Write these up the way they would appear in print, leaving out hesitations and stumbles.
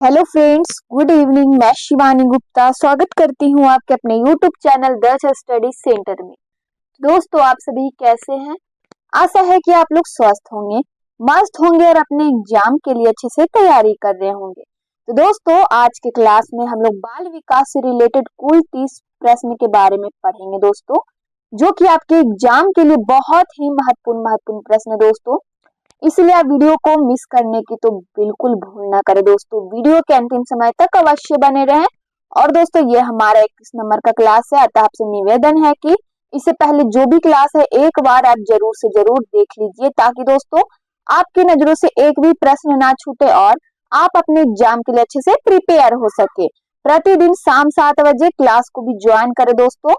Hello friends, good evening. मैं शिवानी गुप्ता स्वागत करती हूँ आपके अपने यूट्यूब चैनल दर्श स्टडी सेंटर में। दोस्तों, आप सभी कैसे हैं? आशा है कि आप लोग स्वस्थ होंगे, मस्त होंगे और अपने एग्जाम के लिए अच्छे से तैयारी कर रहे होंगे। तो दोस्तों, आज के क्लास में हम लोग बाल विकास से रिलेटेड कुल 30 प्रश्न के बारे में पढ़ेंगे दोस्तों, जो कि आपके एग्जाम के लिए बहुत ही महत्वपूर्ण प्रश्न है दोस्तों। इसलिए आप वीडियो को मिस करने की तो बिल्कुल भूल ना करें दोस्तों। वीडियो के अंतिम समय तक अवश्य बने रहें। और दोस्तों, ये हमारा 21 नंबर का क्लास है, अतः आपसे निवेदन है कि इससे पहले जो भी क्लास है एक बार आप जरूर से जरूर देख लीजिए, ताकि दोस्तों आपकी नजरों से एक भी प्रश्न ना छूटे और आप अपने एग्जाम के लिए अच्छे से प्रिपेयर हो सके। प्रतिदिन शाम 7 बजे क्लास को भी ज्वाइन करें दोस्तों,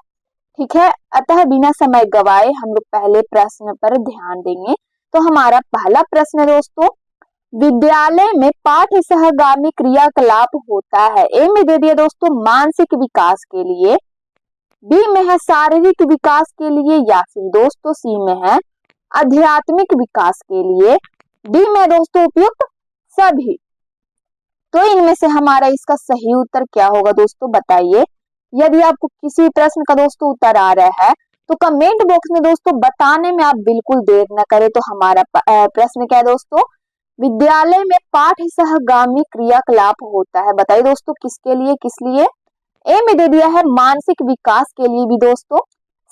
ठीक है। अतः बिना समय गवाए हम लोग पहले प्रश्न पर ध्यान देंगे। तो हमारा पहला प्रश्न है दोस्तों, विद्यालय में पाठ्य सहगामी क्रियाकलाप होता है। ए में दे दिया दोस्तों मानसिक विकास के लिए, बी में है शारीरिक विकास के लिए, या फिर दोस्तों सी में है आध्यात्मिक विकास के लिए, डी में दोस्तों उपयुक्त सभी। तो इनमें से हमारा इसका सही उत्तर क्या होगा दोस्तों, बताइए। यदि आपको किसी प्रश्न का दोस्तों उत्तर आ रहा है तो कमेंट बॉक्स में दोस्तों बताने में आप बिल्कुल देर न करें। तो हमारा प्रश्न क्या है दोस्तों, विद्यालय में पाठ्य सहगामी क्रियाकलाप होता है। बताइए दोस्तों किसके लिए, किस लिए। ए में दे दिया है मानसिक विकास के लिए भी दोस्तों,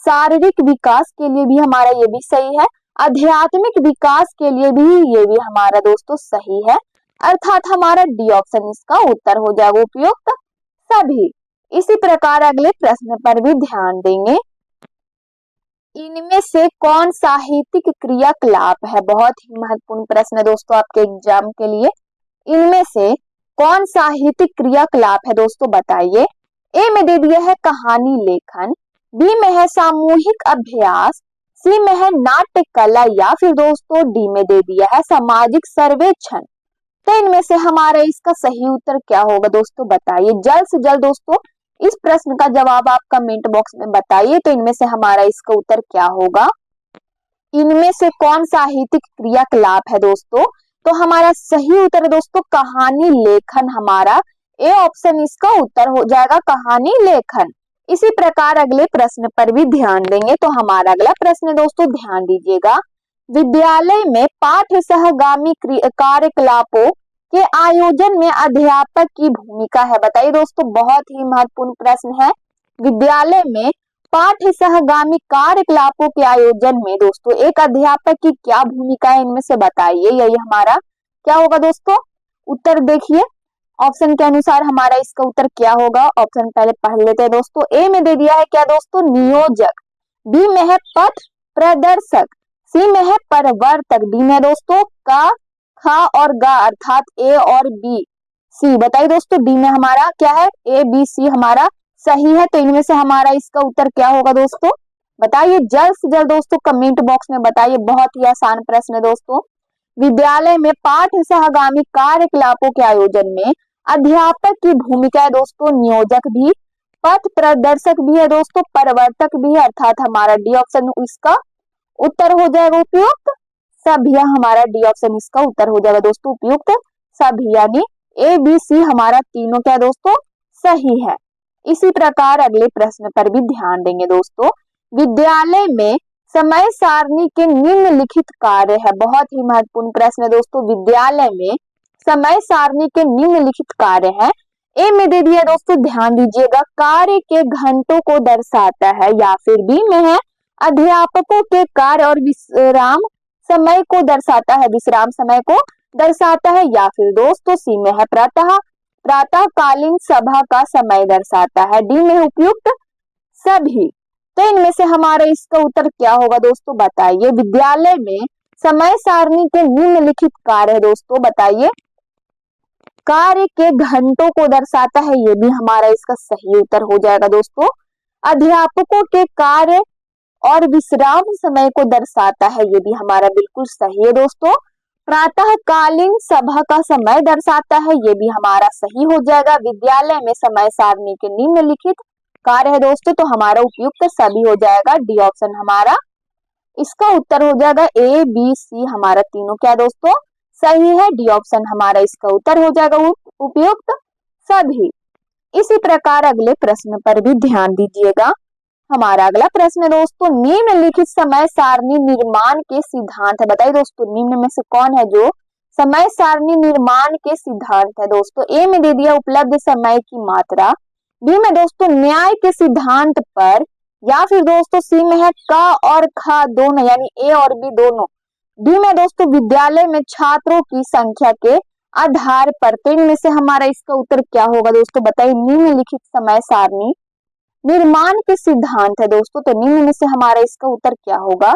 शारीरिक विकास के लिए भी हमारा ये भी सही है, आध्यात्मिक विकास के लिए भी ये भी हमारा दोस्तों सही है। अर्थात हमारा डी ऑप्शन इसका उत्तर हो जाएगा, उपयुक्त सभी। इसी प्रकार अगले प्रश्न पर भी ध्यान देंगे। इनमें से कौन साहित्यिक क्रियाकलाप है? बहुत ही महत्वपूर्ण प्रश्न है दोस्तों आपके एग्जाम के लिए। इनमें से कौन साहित्यिक क्रियाकलाप है दोस्तों, बताइए। ए में दे दिया है कहानी लेखन, बी में है सामूहिक अभ्यास, सी में है नाट्य कला, या फिर दोस्तों डी में दे दिया है सामाजिक सर्वेक्षण। तो इनमें से हमारा इसका सही उत्तर क्या होगा दोस्तों, बताइए। जल्द से जल्द दोस्तों इस प्रश्न का जवाब आप कमेंट बॉक्स में बताइए। तो इनमें से हमारा इसका उत्तर क्या होगा, इनमें से कौन साहित्यिक क्रियाकलाप है दोस्तों। तो हमारा सही उत्तर है दोस्तों कहानी लेखन। हमारा ए ऑप्शन इसका उत्तर हो जाएगा, कहानी लेखन। इसी प्रकार अगले प्रश्न पर भी ध्यान देंगे। तो हमारा अगला प्रश्न है दोस्तों, ध्यान दीजिएगा। विद्यालय में पाठ्य सहगामी कार्यकलापों के आयोजन में अध्यापक की भूमिका है। बताइए दोस्तों, बहुत ही महत्वपूर्ण प्रश्न है। विद्यालय में पाठ्य सहगामी कार्यकलापों के आयोजन में दोस्तों एक अध्यापक की क्या भूमिका है, इनमें से बताइए। यही हमारा क्या होगा दोस्तों, उत्तर देखिए। ऑप्शन के अनुसार हमारा इसका उत्तर क्या होगा, ऑप्शन पहले पढ़ लेते हैं दोस्तों। ए में दे दिया है क्या दोस्तों, नियोजक, बी में है पथ प्रदर्शक, सी में है प्रवर्तक, डी में दोस्तों का खा और गा, अर्थात ए और बी सी। बताइए दोस्तों डी में हमारा क्या है, ए बी सी हमारा सही है। तो इनमें से हमारा इसका उत्तर क्या होगा दोस्तों, बताइए। जल्द से जल्द दोस्तों कमेंट बॉक्स में बताइए। बहुत ही आसान प्रश्न है दोस्तों। विद्यालय में पाठ्य सहगामी कार्यकलापों के आयोजन में अध्यापक की भूमिका है दोस्तों, नियोजक भी, पथ प्रदर्शक भी है दोस्तों, प्रवर्तक भी है, अर्थात हमारा डी ऑप्शन इसका उत्तर हो जाएगा, उपयुक्त सभी। हमारा डी ऑप्शन इसका उत्तर हो जाएगा दोस्तों, उपयुक्त सभी, यानी ए बी सी हमारा तीनों क्या दोस्तों सही है। इसी प्रकार अगले प्रश्न पर भी ध्यान देंगे दोस्तों। विद्यालय में समय सारणी के निम्नलिखित कार्य है। बहुत ही महत्वपूर्ण प्रश्न है दोस्तों। विद्यालय में समय सारणी के निम्नलिखित कार्य है। ए में दे दिया दोस्तों, ध्यान दीजिएगा, कार्य के घंटों को दर्शाता है, या फिर बी में है अध्यापकों के कार्य और विश्राम समय को दर्शाता है, विश्राम समय को दर्शाता है, या फिर दोस्तों सी में है प्रातःकालीन सभा का समय दर्शाता है, डी में उपयुक्त सभी। तो इनमें से हमारा इसका उत्तर क्या होगा दोस्तों, बताइए। विद्यालय में समय सारणी के निम्नलिखित कार्य है दोस्तों, बताइए। कार्य के घंटों को दर्शाता है, ये भी हमारा इसका सही उत्तर हो जाएगा दोस्तों। अध्यापकों के कार्य और विश्राम समय को दर्शाता है, ये भी हमारा बिल्कुल सही है दोस्तों। प्रातःकालीन सभा का समय दर्शाता है, ये भी हमारा सही हो जाएगा। विद्यालय में समय सारणी के निम्नलिखित कार्य है दोस्तों, तो हमारा उपयुक्त सभी हो जाएगा, डी ऑप्शन हमारा इसका उत्तर हो जाएगा। ए बी सी हमारा तीनों क्या दोस्तों सही है, डी ऑप्शन हमारा इसका उत्तर हो जाएगा, उपयुक्त सभी। इसी प्रकार अगले प्रश्न पर भी ध्यान दीजिएगा। हमारा अगला प्रश्न दोस्तों, निम्नलिखित समय सारणी निर्माण के सिद्धांत है। बताइए दोस्तों, निम्न में से कौन है जो समय सारणी निर्माण के सिद्धांत है। दोस्तों ए में दे दिया उपलब्ध समय की मात्रा, बी में दोस्तों न्याय के सिद्धांत पर, या फिर दोस्तों सी में है क और ख दोनों यानी ए और बी दोनों, डी में दोस्तों विद्यालय में छात्रों की संख्या के आधार पर। तो इनमें से हमारा इसका उत्तर क्या होगा दोस्तों, बताइए। निम्नलिखित समय सारणी निर्माण के सिद्धांत है दोस्तों, तो निम्न में से हमारा इसका उत्तर क्या होगा।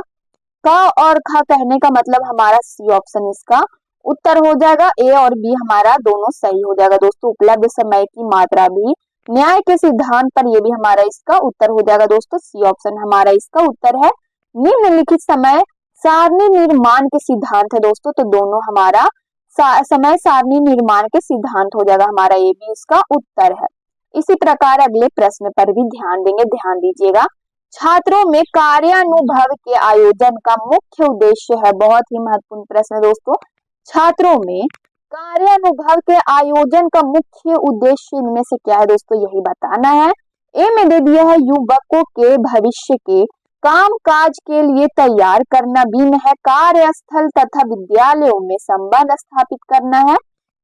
क और ख कहने का मतलब हमारा सी ऑप्शन इसका उत्तर हो जाएगा। ए और बी हमारा दोनों सही हो जाएगा दोस्तों। उपलब्ध समय की मात्रा भी, न्याय के सिद्धांत पर, ये भी हमारा इसका उत्तर हो जाएगा दोस्तों। सी ऑप्शन हमारा इसका उत्तर है। निम्नलिखित समय सारणी निर्माण के सिद्धांत है दोस्तों, तो दोनों हमारा समय सारणी निर्माण के सिद्धांत हो जाएगा हमारा, ये भी इसका उत्तर है। इसी प्रकार अगले प्रश्न पर भी ध्यान देंगे, ध्यान दीजिएगा। छात्रों में कार्यानुभव के आयोजन का मुख्य उद्देश्य है। बहुत ही महत्वपूर्ण प्रश्न है दोस्तों। छात्रों में कार्यानुभव के आयोजन का मुख्य उद्देश्य इनमें से क्या है दोस्तों, यही बताना है। ए में दे दिया है युवकों के भविष्य के काम काज के लिए तैयार करना, बी में है कार्यस्थल तथा विद्यालयों में संबंध स्थापित करना है,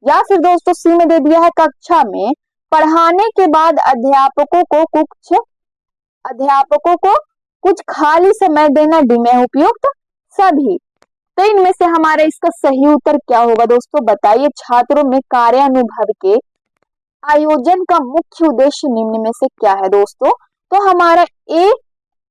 या फिर दोस्तों सी में दे दिया है कक्षा में पढ़ाने के बाद अध्यापकों को कुछ खाली समय देना, डी में उपयुक्त सभी। तो इनमें से हमारा इसका सही उत्तर क्या होगा दोस्तों, बताइए। छात्रों में कार्यानुभव के आयोजन का मुख्य उद्देश्य निम्न में से क्या है दोस्तों, तो हमारा ए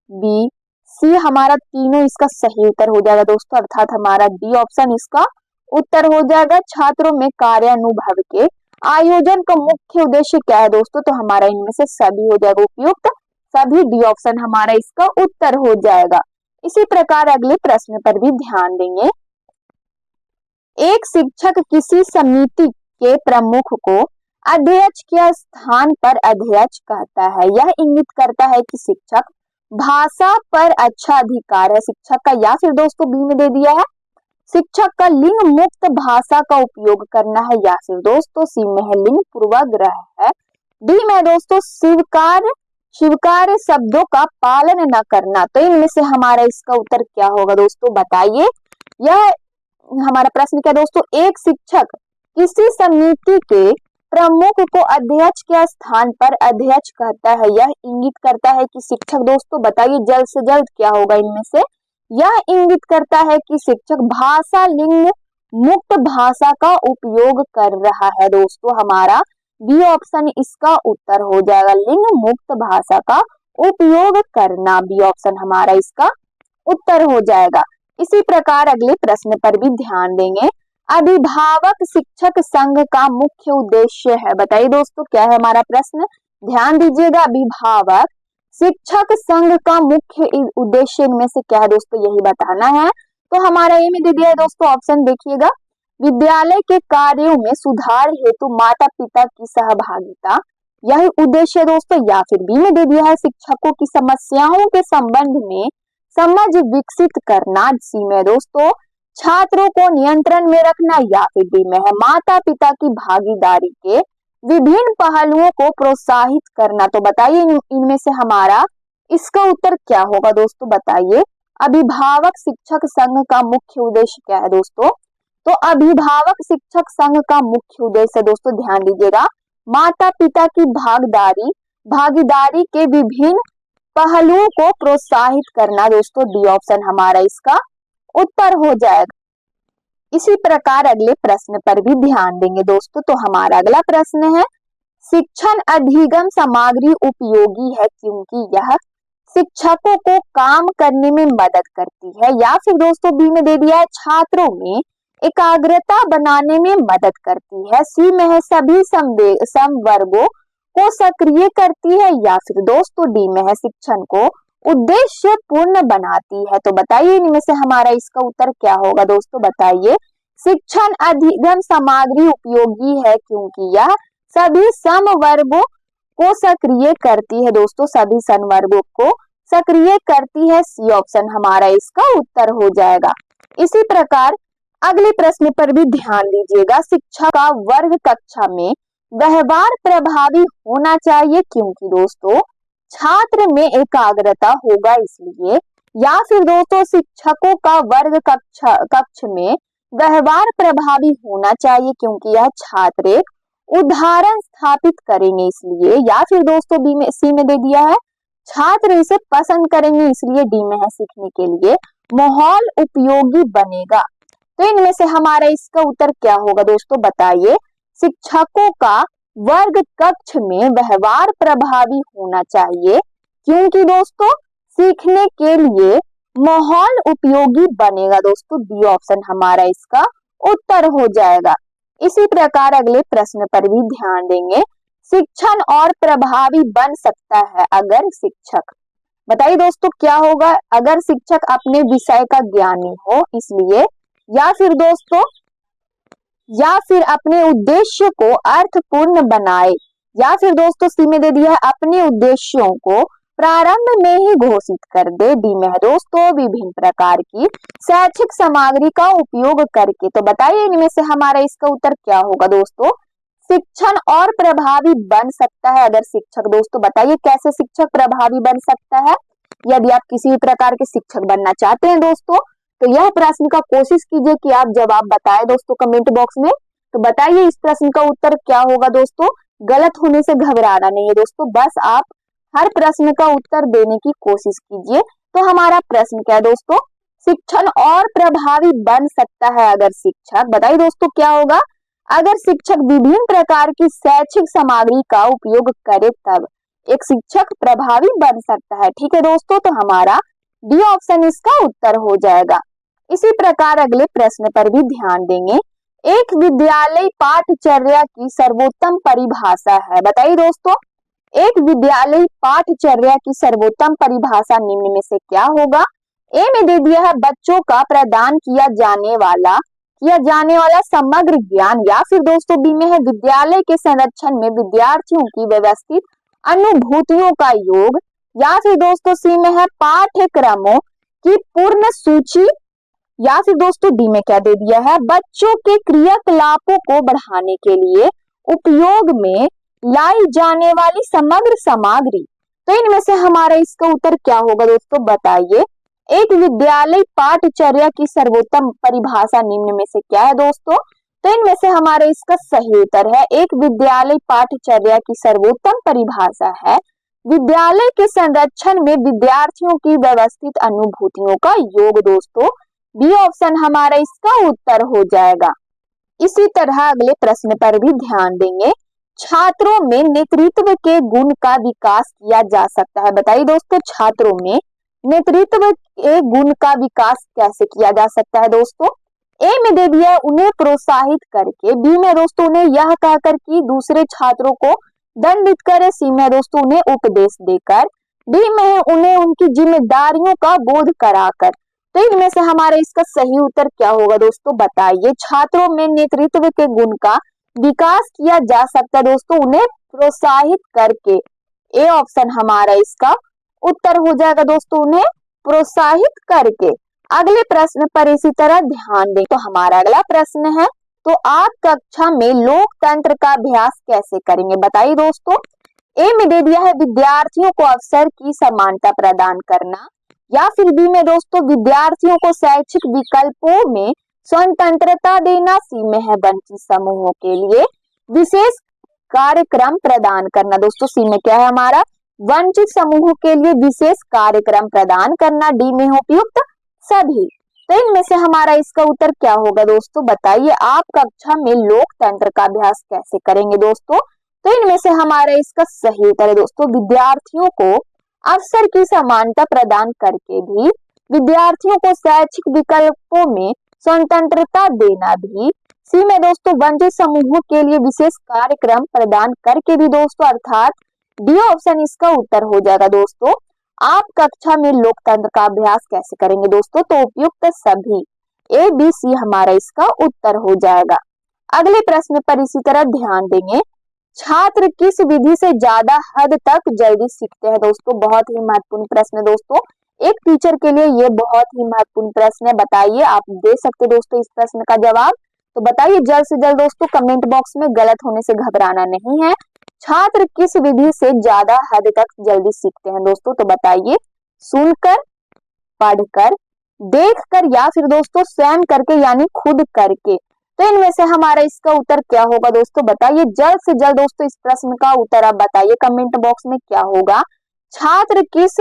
बी सी हमारा तीनों इसका सही उत्तर हो जाएगा दोस्तों, अर्थात हमारा डी ऑप्शन इसका उत्तर हो जाएगा। छात्रों में कार्यानुभव के आयोजन का मुख्य उद्देश्य क्या है दोस्तों, तो हमारा इनमें से सभी हो जाएगा उपयुक्त सभी, डी ऑप्शन हमारा इसका उत्तर हो जाएगा। इसी प्रकार अगले प्रश्न पर भी ध्यान देंगे। एक शिक्षक किसी समिति के प्रमुख को अध्यक्ष के स्थान पर अध्यक्ष कहता है। यह इंगित करता है कि शिक्षक भाषा पर अच्छा अधिकार है शिक्षक का, या फिर दोस्तों बी में दे दिया है शिक्षक का लिंग मुक्त भाषा का उपयोग करना है, या फिर दोस्तों सी में है लिंग पूर्वाग्रह है, डी में दोस्तों स्वीकार्य शब्दों का पालन न करना। तो इनमें से हमारा इसका उत्तर क्या होगा दोस्तों, बताइए। यह हमारा प्रश्न क्या दोस्तों, एक शिक्षक किसी समिति के प्रमुख को अध्यक्ष के स्थान पर अध्यक्ष कहता है। यह इंगित करता है कि शिक्षक, दोस्तों बताइए जल्द से जल्द क्या होगा इनमें से। यह इंगित करता है कि शिक्षक भाषा लिंग मुक्त भाषा का उपयोग कर रहा है दोस्तों, हमारा बी ऑप्शन इसका उत्तर हो जाएगा। लिंग मुक्त भाषा का उपयोग करना, बी ऑप्शन हमारा इसका उत्तर हो जाएगा। इसी प्रकार अगले प्रश्न पर भी ध्यान देंगे। अभिभावक शिक्षक संघ का मुख्य उद्देश्य है। बताइए दोस्तों क्या है हमारा प्रश्न, ध्यान दीजिएगा। अभिभावक शिक्षक संघ का मुख्य उद्देश्य इनमें से क्या है दोस्तों, यही बताना है। तो हमारा ए में दे दिया है दोस्तों, ऑप्शन देखिएगा, विद्यालय के कार्यों में सुधार हेतु माता पिता की सहभागिता, यही उद्देश्य है दोस्तों, या फिर बी में दे दिया है शिक्षकों की समस्याओं के संबंध में समझ विकसित करना, सी में दोस्तों छात्रों को नियंत्रण में रखना, या फिर डी में है माता पिता की भागीदारी के विभिन्न पहलुओं को प्रोत्साहित करना। तो बताइए इनमें से हमारा इसका उत्तर क्या होगा दोस्तों, बताइए। अभिभावक शिक्षक संघ का मुख्य उद्देश्य क्या है दोस्तों, तो अभिभावक शिक्षक संघ का मुख्य उद्देश्य दोस्तों ध्यान दीजिएगा, माता पिता की भागीदारी के विभिन्न पहलुओं को प्रोत्साहित करना दोस्तों, डी ऑप्शन हमारा इसका उत्तर हो जाएगा। इसी प्रकार अगले प्रश्न पर भी ध्यान देंगे दोस्तों। तो हमारा अगला प्रश्न है, शिक्षण अधिगम सामग्री उपयोगी है क्योंकि यह शिक्षकों को काम करने में मदद करती है, या फिर दोस्तों बी में दे दिया है छात्रों में एकाग्रता बनाने में मदद करती है, सी में है सभी समवर्गों को सक्रिय करती है, या फिर दोस्तों डी में है शिक्षण को उद्देश्य पूर्ण बनाती है। तो बताइए इनमें से हमारा इसका उत्तर क्या होगा दोस्तों, बताइए। शिक्षण अधिगम सामग्री उपयोगी है क्योंकि यह सभी समवर्गों को सक्रिय करती है दोस्तों, सभी समवर्गों को सक्रिय करती है, सी ऑप्शन हमारा इसका उत्तर हो जाएगा। इसी प्रकार अगले प्रश्न पर भी ध्यान दीजिएगा। शिक्षा का वर्ग कक्षा में व्यवहार प्रभावी होना चाहिए क्योंकि दोस्तों छात्र में एकाग्रता होगा इसलिए, या फिर दोस्तों शिक्षकों का वर्ग कक्ष में व्यवहार प्रभावी होना चाहिए क्योंकि यह छात्र एक उदाहरण स्थापित करेंगे इसलिए, या फिर दोस्तों बी में सी में दे दिया है छात्र इसे पसंद करेंगे इसलिए, डी में है सीखने के लिए माहौल उपयोगी बनेगा। तो इनमें से हमारा इसका उत्तर क्या होगा दोस्तों बताइए। शिक्षकों का वर्ग कक्ष में व्यवहार प्रभावी होना चाहिए क्योंकि दोस्तों सीखने के लिए माहौल उपयोगी बनेगा। दोस्तों बी ऑप्शन हमारा इसका उत्तर हो जाएगा। इसी प्रकार अगले प्रश्न पर भी ध्यान देंगे। शिक्षण और प्रभावी बन सकता है अगर शिक्षक, बताइए दोस्तों क्या होगा अगर शिक्षक अपने विषय का ज्ञानी हो इसलिए, या फिर दोस्तों या फिर अपने उद्देश्य को अर्थपूर्ण बनाए, या फिर दोस्तों सी में दे दिया है अपने उद्देश्यों को प्रारंभ में ही घोषित कर दे। डी में है दोस्तों विभिन्न प्रकार की शैक्षिक सामग्री का उपयोग करके। तो बताइए इनमें से हमारा इसका उत्तर क्या होगा दोस्तों। शिक्षण और प्रभावी बन सकता है अगर शिक्षक, दोस्तों बताइए कैसे शिक्षक प्रभावी बन सकता है। यदि आप किसी भी प्रकार के शिक्षक बनना चाहते हैं दोस्तों तो यह प्रश्न का कोशिश कीजिए कि आप जवाब बताएं दोस्तों कमेंट बॉक्स में। तो बताइए इस प्रश्न का उत्तर क्या होगा दोस्तों। गलत होने से घबराना नहीं है दोस्तों, बस आप हर प्रश्न का उत्तर देने की कोशिश कीजिए। तो हमारा प्रश्न क्या है दोस्तों, शिक्षण और प्रभावी बन सकता है अगर शिक्षक, बताइए दोस्तों क्या होगा अगर शिक्षक विभिन्न प्रकार की शैक्षिक सामग्री का उपयोग करे तब एक शिक्षक प्रभावी बन सकता है। ठीक है दोस्तों, तो हमारा डी ऑप्शन इसका उत्तर हो जाएगा। इसी प्रकार अगले प्रश्न पर भी ध्यान देंगे। एक विद्यालय पाठचर्या की सर्वोत्तम परिभाषा है, बताइए दोस्तों एक विद्यालय पाठचर्या की सर्वोत्तम परिभाषा निम्न में से क्या होगा। ए में दे दिया है बच्चों का प्रदान किया जाने वाला समग्र ज्ञान, या फिर दोस्तों बी में है विद्यालय के संरक्षण में विद्यार्थियों की व्यवस्थित अनुभूतियों का योग, या फिर दोस्तों सी में है पाठ्यक्रमों की पूर्ण सूची, या फिर दोस्तों डी में क्या दे दिया है बच्चों के क्रियाकलापों को बढ़ाने के लिए उपयोग में लाई जाने वाली समग्र सामग्री। तो इनमें से हमारा इसका उत्तर क्या होगा दोस्तों बताइए। एक विद्यालय पाठचर्या की सर्वोत्तम परिभाषा निम्न में से क्या है दोस्तों। तो इनमें से हमारा इसका सही उत्तर है एक विद्यालय पाठचर्या की सर्वोत्तम परिभाषा है विद्यालय के संरक्षण में विद्यार्थियों की व्यवस्थित अनुभूतियों का योग। दोस्तों बी ऑप्शन हमारा इसका उत्तर हो जाएगा। इसी तरह अगले प्रश्न पर भी ध्यान देंगे। छात्रों में नेतृत्व के गुण का विकास किया जा सकता है, बताइए दोस्तों छात्रों में नेतृत्व के गुण का विकास कैसे किया जा सकता है दोस्तों। ए में दे दिया है उन्हें प्रोत्साहित करके, बी में दोस्तों उन्हें यह कहकर कि दूसरे छात्रों को दंडित करे, सी में दोस्तों उन्हें उपदेश देकर, डी में है उन्हें उनकी जिम्मेदारियों का बोध कराकर। तो इनमें से हमारा इसका सही उत्तर क्या होगा दोस्तों बताइए। छात्रों में नेतृत्व के गुण का विकास किया जा सकता है दोस्तों उन्हें प्रोत्साहित करके। ए ऑप्शन हमारा इसका उत्तर हो जाएगा दोस्तों उन्हें प्रोत्साहित करके। अगले प्रश्न पर इसी तरह ध्यान दें। तो हमारा अगला प्रश्न है तो आप कक्षा में लोकतंत्र का अभ्यास कैसे करेंगे, बताइए दोस्तों। ए में दे दिया है विद्यार्थियों को अवसर की समानता प्रदान करना, या फिर बी में दोस्तों विद्यार्थियों को शैक्षिक विकल्पों में स्वतंत्रता देना, सी में है वंचित समूहों के लिए विशेष कार्यक्रम प्रदान करना। दोस्तों सी में क्या है हमारा वंचित समूहों के लिए विशेष कार्यक्रम प्रदान करना, डी में उपयुक्त सभी। तो इनमें से हमारा इसका उत्तर क्या होगा दोस्तों बताइए। आप कक्षा में लोकतंत्र का अभ्यास कैसे करेंगे दोस्तों। तो इनमें से हमारा इसका सही उत्तर है दोस्तों विद्यार्थियों को अवसर की समानता प्रदान करके भी, विद्यार्थियों को शैक्षिक विकल्पों में स्वतंत्रता देना भी, सी में दोस्तों वंचित समूहों के लिए विशेष कार्यक्रम प्रदान करके भी दोस्तों, अर्थात डी ऑप्शन इसका उत्तर हो जाएगा दोस्तों। आप कक्षा में लोकतंत्र का अभ्यास कैसे करेंगे दोस्तों, तो उपयुक्त सभी, ए बी सी हमारा इसका उत्तर हो जाएगा। अगले प्रश्न पर इसी तरह ध्यान देंगे। छात्र किस विधि से ज्यादा हद तक जल्दी सीखते हैं दोस्तों, बहुत ही महत्वपूर्ण प्रश्न दोस्तों। एक टीचर के लिए ये बहुत ही महत्वपूर्ण प्रश्न है। बताइए, आप दे सकते दोस्तों इस प्रश्न का जवाब। तो बताइए जल्द से जल्द दोस्तों कमेंट बॉक्स में। गलत होने से घबराना नहीं है। छात्र किस विधि से ज्यादा हद तक जल्दी सीखते हैं दोस्तों? तो बताइए, सुनकर, पढ़कर, देखकर या फिर दोस्तों स्वयं करके यानी खुद करके। तो इनमें से हमारा इसका उत्तर क्या होगा दोस्तों? बताइए जल्द से जल्द दोस्तों इस प्रश्न का उत्तर आप बताइए कमेंट बॉक्स में क्या होगा। छात्र किस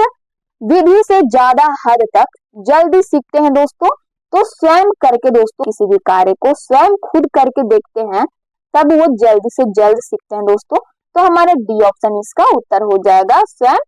विधि से ज्यादा हद तक जल्दी सीखते हैं दोस्तों? तो स्वयं करके दोस्तों, किसी भी कार्य को स्वयं खुद करके देखते हैं तब वो जल्दी से जल्द सीखते हैं दोस्तों। तो हमारा डी ऑप्शन इसका उत्तर हो जाएगा, स्वयं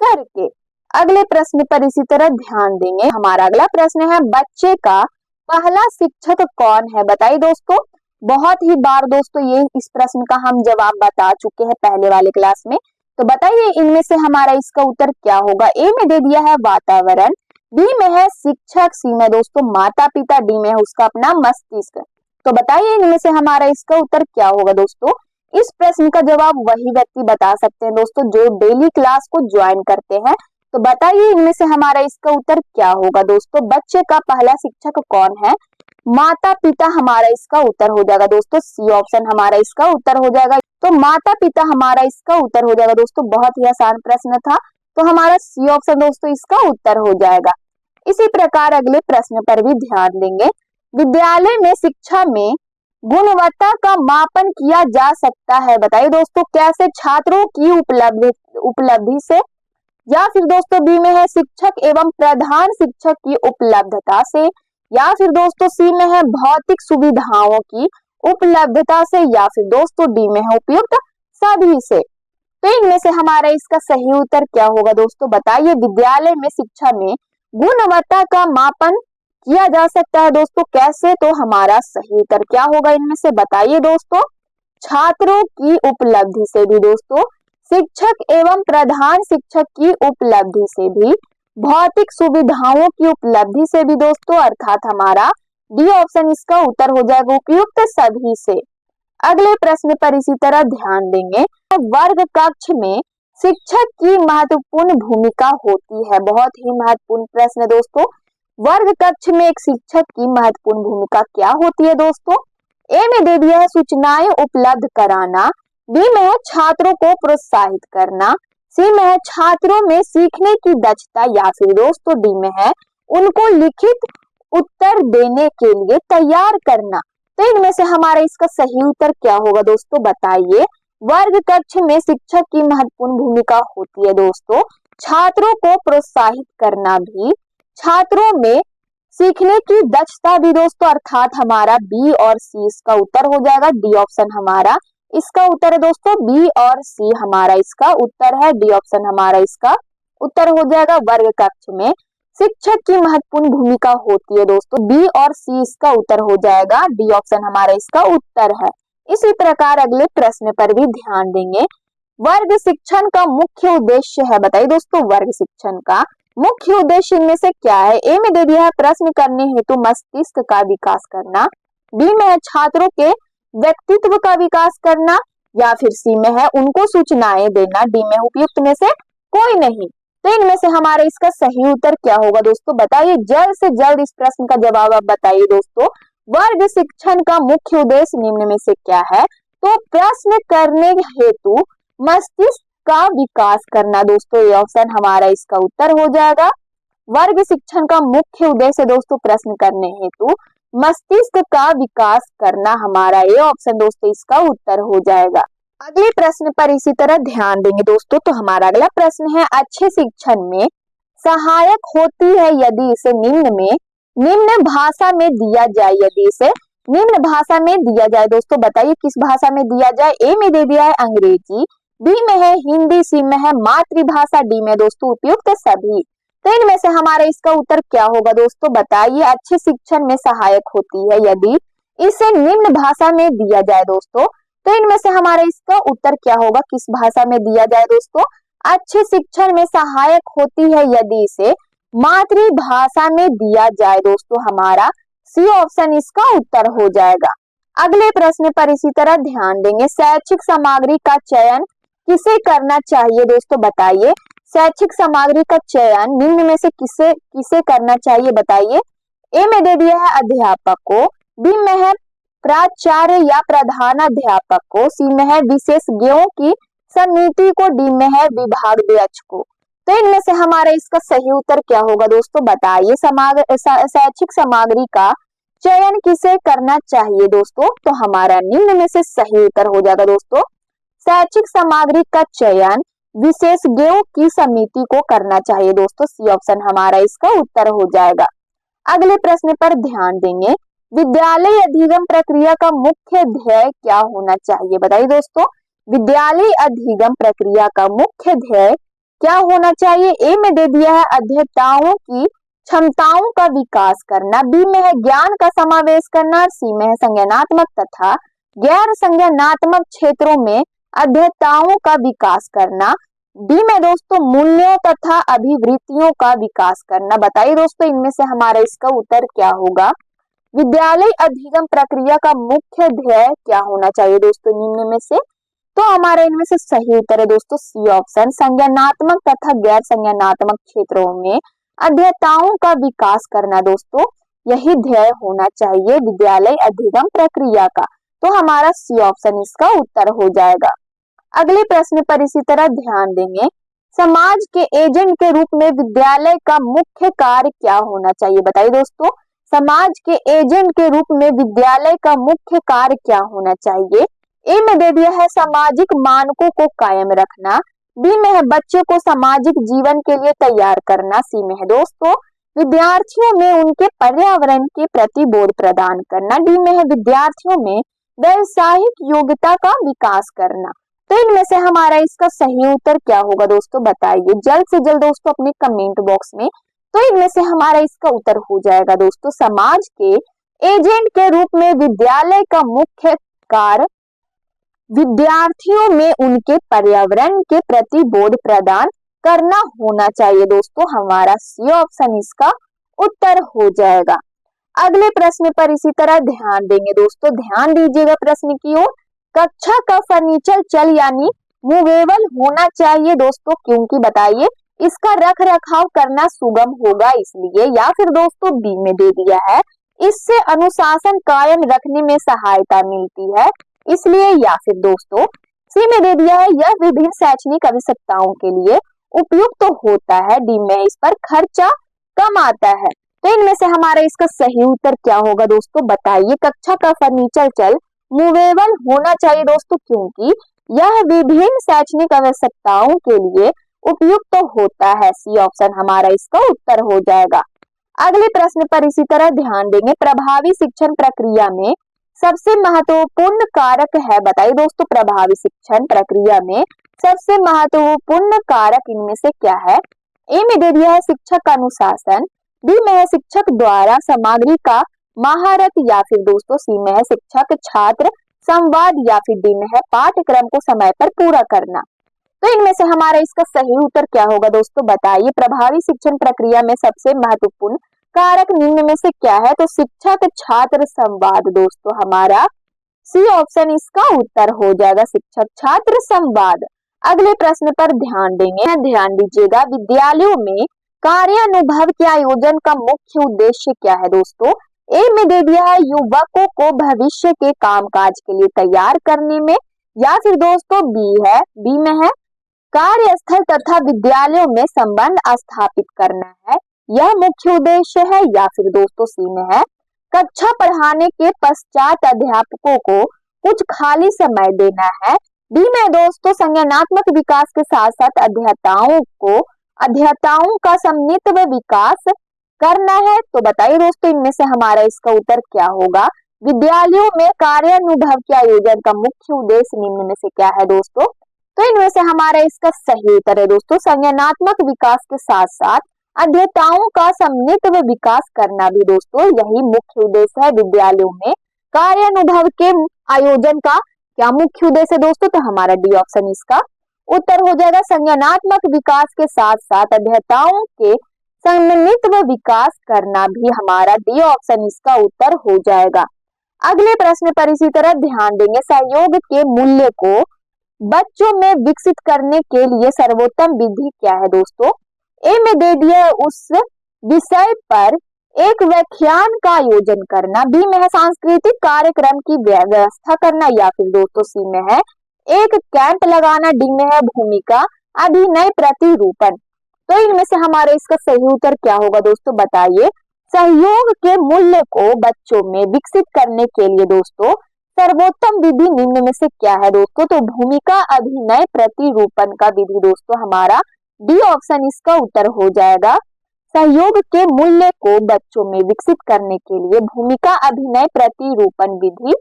करके। अगले प्रश्न पर इसी तरह ध्यान देंगे। हमारा अगला प्रश्न है, बच्चे का पहला शिक्षक कौन है? बताइए दोस्तों। बहुत ही बार दोस्तों ये इस प्रश्न का हम जवाब बता चुके हैं पहले वाले क्लास में। तो बताइए इनमें से हमारा इसका उत्तर क्या होगा? ए में दे दिया है वातावरण, बी में है शिक्षक, सी में दोस्तों माता पिता, डी में है उसका अपना मस्तिष्क। तो बताइए इनमें से हमारा इसका उत्तर क्या होगा दोस्तों? इस प्रश्न का जवाब वही व्यक्ति बता सकते हैं दोस्तों जो डेली क्लास को ज्वाइन करते हैं। तो बताइए इनमें से हमारा इसका उत्तर क्या होगा दोस्तों? बच्चे का पहला शिक्षक कौन है? माता पिता हमारा इसका उत्तर हो जाएगा दोस्तों। सी ऑप्शन हमारा इसका उत्तर हो जाएगा। तो माता पिता हमारा इसका उत्तर हो जाएगा दोस्तों। बहुत ही आसान प्रश्न था, तो हमारा सी ऑप्शन दोस्तों इसका उत्तर हो जाएगा। इसी प्रकार अगले प्रश्न पर भी ध्यान देंगे। विद्यालय में शिक्षा में गुणवत्ता का मापन किया जा सकता है। बताइए दोस्तों कैसे? छात्रों की उपलब्धि से, या फिर दोस्तों बी में है शिक्षक एवं प्रधान शिक्षक की उपलब्धता से, या फिर दोस्तों सी में है भौतिक सुविधाओं की उपलब्धता से, या फिर दोस्तों डी में है उपयुक्त सभी से। तो इनमें से हमारा इसका सही उत्तर क्या होगा दोस्तों? बताइए विद्यालय में शिक्षा में गुणवत्ता का मापन किया जा सकता है दोस्तों कैसे? तो हमारा सही उत्तर क्या होगा इनमें से? बताइए दोस्तों, छात्रों की उपलब्धि से भी दोस्तों, शिक्षक एवं प्रधान शिक्षक की उपलब्धि से भी, भौतिक सुविधाओं की उपलब्धि से भी दोस्तों, अर्थात हमारा डी ऑप्शन इसका उत्तर हो जाएगा उपयुक्त सभी से। अगले प्रश्न पर इसी तरह ध्यान देंगे। वर्ग कक्ष में शिक्षक की महत्वपूर्ण भूमिका होती है। बहुत ही महत्वपूर्ण प्रश्न है दोस्तों। वर्ग कक्ष में एक शिक्षक की महत्वपूर्ण भूमिका क्या होती है दोस्तों? ए में दे दिया है सूचनाएं उपलब्ध कराना, बी में है छात्रों को प्रोत्साहित करना, सी में है छात्रों में सीखने की दक्षता, या फिर दोस्तों डी में है उनको लिखित उत्तर देने के लिए तैयार करना। तो इनमें से हमारा इसका सही उत्तर क्या होगा दोस्तों? बताइए वर्ग कक्ष में शिक्षक की महत्वपूर्ण भूमिका होती है दोस्तों छात्रों को प्रोत्साहित करना भी, छात्रों में सीखने की दक्षता भी दोस्तों, अर्थात हमारा बी और सी इसका उत्तर हो जाएगा। डी ऑप्शन हमारा इसका उत्तर है दोस्तों। बी और सी हमारा इसका उत्तर है। डी ऑप्शन हमारा इसका उत्तर हो जाएगा। वर्ग कक्ष में शिक्षक की महत्वपूर्ण भूमिका होती है दोस्तों। बी और सी इसका उत्तर हो जाएगा। डी ऑप्शन हमारा इसका उत्तर है। इसी प्रकार अगले प्रश्न पर भी ध्यान देंगे। वर्ग शिक्षण का मुख्य उद्देश्य है। बताइए दोस्तों वर्ग शिक्षण का मुख्य उद्देश्य इनमें से क्या है? ए में दे दिया है प्रश्न करने हेतु मस्तिष्क का विकास करना, बी में है छात्रों के व्यक्तित्व का विकास करना, या फिर सी में है उनको सूचनाएं देना, डी में उपयुक्त में से कोई नहीं। तो इनमें से हमारा इसका सही उत्तर क्या होगा दोस्तों? बताइए जल्द से जल्द इस प्रश्न का जवाब आप बताइए दोस्तों। वर्ग शिक्षण का मुख्य उद्देश्य निम्न में से क्या है? तो प्रश्न करने हेतु मस्तिष्क का विकास करना दोस्तों। ये ऑप्शन हमारा इसका उत्तर हो जाएगा। वर्ग शिक्षण का मुख्य उद्देश्य दोस्तों प्रश्न करने हेतु मस्तिष्क का विकास करना, हमारा ये ऑप्शन दोस्तों इसका उत्तर हो जाएगा। अगले प्रश्न पर इसी तरह ध्यान देंगे दोस्तों। तो हमारा अगला प्रश्न है, अच्छे शिक्षण में सहायक होती है यदि इसे निम्न भाषा में दिया जाए। यदि इसे निम्न भाषा में दिया जाए दोस्तों, बताइए किस भाषा में दिया जाए? ए में दे दिया है अंग्रेजी, बी में है हिंदी, सी में है मातृभाषा, डी में दोस्तों उपयुक्त सभी। तो इनमें से हमारा इसका उत्तर क्या होगा दोस्तों? बताइए अच्छे शिक्षण में सहायक होती है यदि इसे निम्न भाषा में दिया जाए दोस्तों। तो इनमें से हमारा इसका उत्तर क्या होगा? किस भाषा में दिया जाए दोस्तों? अच्छे शिक्षण में सहायक होती है यदि इसे मातृभाषा में दिया जाए दोस्तों, हमारा सी ऑप्शन इसका उत्तर हो जाएगा। अगले प्रश्न पर इसी तरह ध्यान देंगे। शैक्षिक सामग्री का चयन किसे करना चाहिए दोस्तों? बताइए शैक्षिक सामग्री का चयन निम्न में से किसे किसे करना चाहिए बताइए। ए में दे दिया है अध्यापक को, बी में है प्राचार्य या प्रधानाध्यापक को, सी में है विशेषज्ञों की समिति को, डी में है विभागाध्यक्ष को। तो इनमें से हमारा इसका सही उत्तर क्या होगा दोस्तों बताइए। शैक्षिक सामग्री का चयन किसे करना चाहिए दोस्तों, तो हमारा निम्न में से सही उत्तर हो जाएगा दोस्तों शैक्षिक सामग्री का चयन विशेषज्ञों की समिति को करना चाहिए दोस्तों। सी ऑप्शन हमारा इसका उत्तर हो जाएगा। अगले प्रश्न पर ध्यान देंगे, विद्यालय अधिगम प्रक्रिया का मुख्य ध्येय क्या होना चाहिए बताइए दोस्तों। विद्यालय अधिगम प्रक्रिया का मुख्य ध्येय क्या होना चाहिए। ए में दे दिया है अध्येताओं की क्षमताओं का विकास करना, बी में है ज्ञान का समावेश करना, सी में है संज्ञानात्मक तथा गैर संज्ञानात्मक क्षेत्रों में अध्येताओं का विकास करना, डी में दोस्तों मूल्यों तथा अभिवृत्तियों का विकास करना। बताइए दोस्तों इनमें से हमारा इसका उत्तर क्या होगा। विद्यालय अधिगम प्रक्रिया का मुख्य ध्येय क्या होना चाहिए दोस्तों निम्न में से, तो हमारा इनमें से सही उत्तर है दोस्तों सी ऑप्शन संज्ञानात्मक तथा गैर संज्ञानात्मक क्षेत्रों में अध्येताओं का विकास करना दोस्तों, यही ध्येय होना चाहिए विद्यालय अधिगम प्रक्रिया का। तो हमारा सी ऑप्शन इसका उत्तर हो जाएगा। अगले प्रश्न पर इसी तरह ध्यान देंगे, समाज के एजेंट के रूप में विद्यालय का मुख्य कार्य क्या होना चाहिए बताइए दोस्तों। समाज के एजेंट के रूप में विद्यालय का मुख्य कार्य क्या होना चाहिए। ए में दे दिया है सामाजिक मानकों को कायम रखना, बी में है बच्चों को सामाजिक जीवन के लिए तैयार करना, सी में है दोस्तों विद्यार्थियों में उनके पर्यावरण के प्रति बोध प्रदान करना, डी में है विद्यार्थियों में व्यावसायिक योग्यता का विकास करना। तो इनमें से हमारा इसका सही उत्तर क्या होगा दोस्तों बताइए जल्द से जल्द दोस्तों अपने कमेंट बॉक्स में। तो इनमें से हमारा इसका उत्तर हो जाएगा दोस्तों समाज के एजेंट के रूप में विद्यालय का मुख्य कार्य विद्यार्थियों में उनके पर्यावरण के प्रति बोध प्रदान करना होना चाहिए दोस्तों, हमारा सी ऑप्शन इसका उत्तर हो जाएगा। अगले प्रश्न पर इसी तरह ध्यान देंगे दोस्तों, ध्यान दीजिएगा प्रश्न की ओर। कक्षा का फर्नीचर चल यानी मूवेबल होना चाहिए दोस्तों, क्योंकि बताइए इसका रख रखाव करना सुगम होगा इसलिए, या फिर दोस्तों बी में दे दिया है इससे अनुशासन कायम रखने में सहायता मिलती है इसलिए, या फिर दोस्तों सी में दे दिया है यह विभिन्न शैक्षणिक आवश्यकताओं के लिए उपयुक्त तो होता है, डी में इस पर खर्चा कम आता है। तो इनमें से हमारा इसका सही उत्तर क्या होगा दोस्तों बताइए। कक्षा का फर्नीचर चल मूवेबल होना चाहिए दोस्तों, क्योंकि यह विभिन्न शैक्षणिक आवश्यकताओं के लिए उपयुक्त तो होता है। सी ऑप्शन हमारा इसका उत्तर हो जाएगा। अगले प्रश्न पर इसी तरह ध्यान देंगे, प्रभावी शिक्षण प्रक्रिया में सबसे महत्वपूर्ण कारक है बताइए दोस्तों। प्रभावी शिक्षण प्रक्रिया में सबसे महत्वपूर्ण कारक इनमें से क्या है। ए में दे दिया है शिक्षक का अनुशासन, बी में है शिक्षक द्वारा सामग्री का महारत, या फिर दोस्तों सी में है शिक्षक छात्र संवाद, या फिर डी में है पाठ्यक्रम को समय पर पूरा करना। तो इनमें से हमारा इसका सही उत्तर क्या होगा दोस्तों बताइए। प्रभावी शिक्षण प्रक्रिया में सबसे महत्वपूर्ण कारक निम्न में से क्या है, तो शिक्षक छात्र संवाद दोस्तों, हमारा सी ऑप्शन इसका उत्तर हो जाएगा शिक्षक छात्र संवाद। अगले प्रश्न पर ध्यान देंगे, ध्यान दीजिएगा, विद्यालयों में कार्यानुभव के आयोजन का मुख्य उद्देश्य क्या है दोस्तों। ए में दे दिया है युवकों को भविष्य के कामकाज के लिए तैयार करने में, या फिर दोस्तों बी में है कार्यस्थल तथा विद्यालयों में संबंध स्थापित करना है, यह मुख्य उद्देश्य है, या फिर दोस्तों सी में है कक्षा पढ़ाने के पश्चात अध्यापकों को कुछ खाली समय देना है, डी में दोस्तों संज्ञानात्मक विकास के साथ साथ अध्येताओं का समन्वित विकास करना है। तो बताइए दोस्तों इनमें से हमारा इसका उत्तर क्या होगा। विद्यालयों में कार्यानुभव के आयोजन का मुख्य उद्देश्य निम्न में से क्या है दोस्तों। तो इनमें से हमारा इसका सही उत्तर है दोस्तों संज्ञानात्मक विकास के साथ साथ अध्येताओं का समन्वित विकास करना भी दोस्तों, यही मुख्य उद्देश्य है विद्यालयों में कार्यानुभव के आयोजन का। क्या मुख्य उद्देश्य है दोस्तों, तो हमारा डी ऑप्शन इसका उत्तर हो जाएगा। संज्ञानात्मक विकास के साथ साथ अध्येताओं के समन्वित विकास करना भी हमारा डी ऑप्शन इसका उत्तर हो जाएगा। अगले प्रश्न पर इसी तरह ध्यान देंगे, सहयोग के मूल्य को बच्चों में विकसित करने के लिए सर्वोत्तम विधि क्या है दोस्तों? ए में दे दिया उस विषय पर एक व्याख्यान का आयोजन करना, बी में है सांस्कृतिक कार्यक्रम की व्यवस्था करना, या फिर दोस्तों सी में है एक कैंप लगाना, डी में है भूमिका अभिनय प्रतिरूपण। तो इनमें से हमारे इसका सही उत्तर क्या होगा दोस्तों, बताइए। सहयोग के मूल्य को बच्चों में विकसित करने के लिए दोस्तों सर्वोत्तम विधि निम्न में से क्या है दोस्तों? तो भूमिका अभिनय प्रतिरूपण का विधि दोस्तों हमारा डी ऑप्शन इसका उत्तर हो जाएगा। सहयोग के मूल्य को बच्चों में विकसित करने के लिए भूमिका अभिनय प्रतिरूपण विधि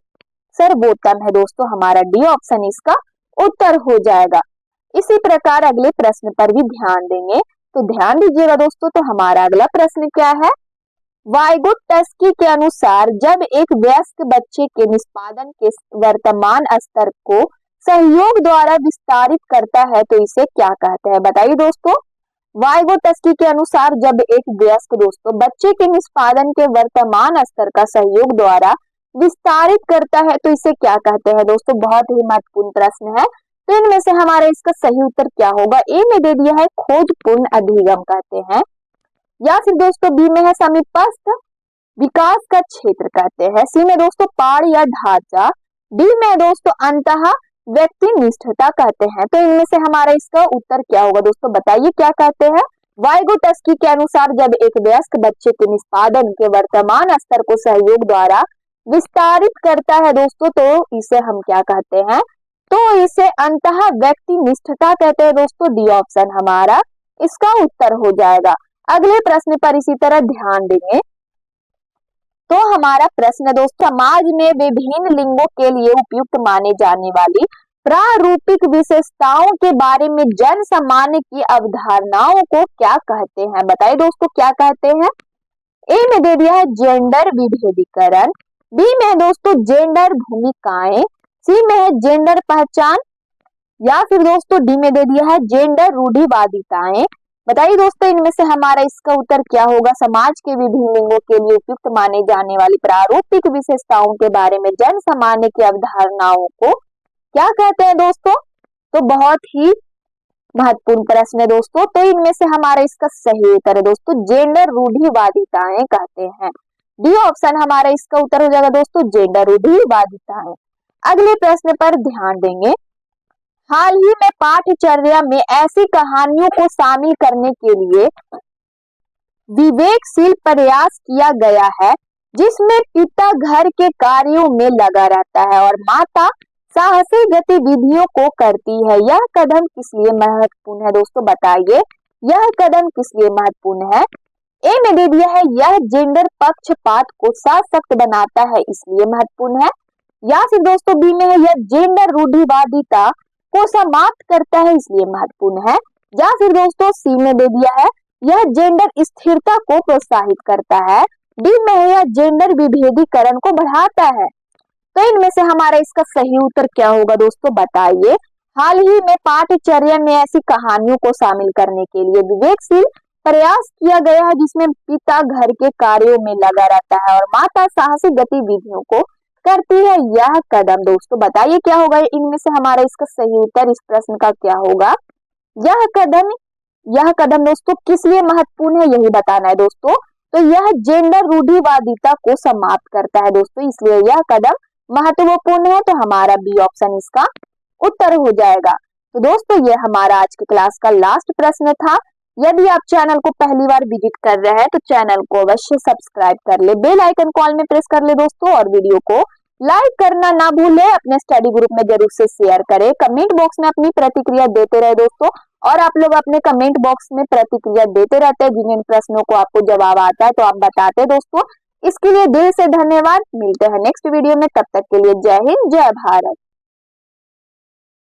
सर्वोत्तम है दोस्तों, हमारा डी ऑप्शन इसका उत्तर हो जाएगा। इसी प्रकार अगले प्रश्न पर भी ध्यान देंगे, तो ध्यान दीजिएगा दोस्तों। तो हमारा अगला प्रश्न क्या है? वाइगोटस्की के अनुसार जब एक वयस्क बच्चे के निष्पादन के वर्तमान स्तर को सहयोग द्वारा विस्तारित करता है तो इसे क्या कहते हैं? बताइए दोस्तों। वाइगोटस्की के अनुसार जब एक वयस्क दोस्तों बच्चे के निष्पादन के वर्तमान स्तर का सहयोग द्वारा विस्तारित करता है तो इसे क्या कहते हैं दोस्तों? बहुत ही महत्वपूर्ण प्रश्न है। तो इनमें से हमारे इसका सही उत्तर क्या होगा? ए में दे दिया है खोजपूर्ण अधिगम कहते हैं, या फिर दोस्तों बी में है समीपस्थ विकास का क्षेत्र कहते हैं, सी में दोस्तों पाड़ या ढांचा, डी में दोस्तों अंतः व्यक्ति निष्ठता कहते हैं। तो इनमें से हमारा इसका उत्तर क्या होगा दोस्तों, बताइए क्या कहते हैं? वाइगोटस्की के अनुसार जब एक वयस्क बच्चे के निष्पादन के वर्तमान स्तर को सहयोग द्वारा विस्तारित करता है दोस्तों तो इसे हम क्या कहते हैं? तो इसे अंतः व्यक्ति निष्ठता कहते हैं दोस्तों, डी ऑप्शन हमारा इसका उत्तर हो जाएगा। अगले प्रश्न पर इसी तरह ध्यान देंगे। तो हमारा प्रश्न दोस्तों, समाज में विभिन्न लिंगों के लिए उपयुक्त माने जाने वाली प्रारूपिक विशेषताओं के बारे में जन सामान्य की अवधारणाओं को क्या कहते हैं? बताइए दोस्तों क्या कहते हैं? ए में दे दिया है जेंडर विभेदीकरण, बी में है दोस्तों जेंडर भूमिकाएं, सी में है जेंडर पहचान, या फिर दोस्तों डी में दे दिया है जेंडर रूढ़िवादिताएं। बताइए दोस्तों इनमें से हमारा इसका उत्तर क्या होगा? समाज के विभिन्न लिंगों के लिए उपयुक्त माने जाने वाली प्रारूपिक विशेषताओं के बारे में जन सामान्य की अवधारणाओं को क्या कहते हैं दोस्तों? तो बहुत ही महत्वपूर्ण प्रश्न है दोस्तों। तो इनमें से हमारा इसका सही उत्तर है दोस्तों जेंडर रूढ़िवादिताएं कहते हैं, डी ऑप्शन हमारा इसका उत्तर हो जाएगा दोस्तों जेंडर रूढ़िवादिताएं। अगले प्रश्न पर ध्यान देंगे। हाल ही में पाठ्यचर्या में ऐसी कहानियों को शामिल करने के लिए विवेकशील प्रयास किया गया है जिसमें पिता घर के कार्यों में लगा रहता है और माता साहसी गतिविधियों को करती है। यह कदम किस लिए महत्वपूर्ण है दोस्तों? बताइए यह कदम किस लिए महत्वपूर्ण है? ए में दे दिया है यह जेंडर पक्षपात को सशक्त बनाता है इसलिए महत्वपूर्ण है, या फिर दोस्तों बी में है यह जेंडर रूढ़िवादिता को समाप्त करता है इसलिए महत्वपूर्ण है, या फिर दोस्तों सी में दे दिया है यह जेंडर स्थिरता को प्रोत्साहित करता है, डी में है यह जेंडर विभेदीकरण को बढ़ाता है। तो इनमें से हमारा इसका सही उत्तर क्या होगा दोस्तों? बताइए। हाल ही में पाठ्यचर्या में ऐसी कहानियों को शामिल करने के लिए विवेकशील प्रयास किया गया है जिसमें पिता घर के कार्यों में लगा रहता है और माता साहसी गतिविधियों को करती है। यह कदम दोस्तों बताइए क्या होगा? इनमें से हमारा इसका सही उत्तर इस प्रश्न का क्या होगा? यह कदम दोस्तों किस लिए महत्वपूर्ण है यही बताना है दोस्तों। तो यह जेंडर रूढ़िवादिता को समाप्त करता है दोस्तों, इसलिए यह कदम महत्वपूर्ण है। तो हमारा बी ऑप्शन इसका उत्तर हो जाएगा। तो दोस्तों ये हमारा आज की क्लास का लास्ट प्रश्न था। यदि आप चैनल को पहली बार विजिट कर रहे हैं तो चैनल को अवश्य सब्सक्राइब कर ले, बेल आइकन कॉल में प्रेस कर ले दोस्तों, और वीडियो को लाइक करना ना भूले, अपने स्टडी ग्रुप में जरूर से शेयर करें, कमेंट बॉक्स में अपनी प्रतिक्रिया देते रहे दोस्तों। और आप लोग अपने कमेंट बॉक्स में प्रतिक्रिया देते रहते हैं, जिन प्रश्नों को आपको जवाब आता है तो आप बताते हैं दोस्तों। इसके लिए दिल से धन्यवाद। मिलते हैं नेक्स्ट वीडियो में, तब तक के लिए जय हिंद जय भारत।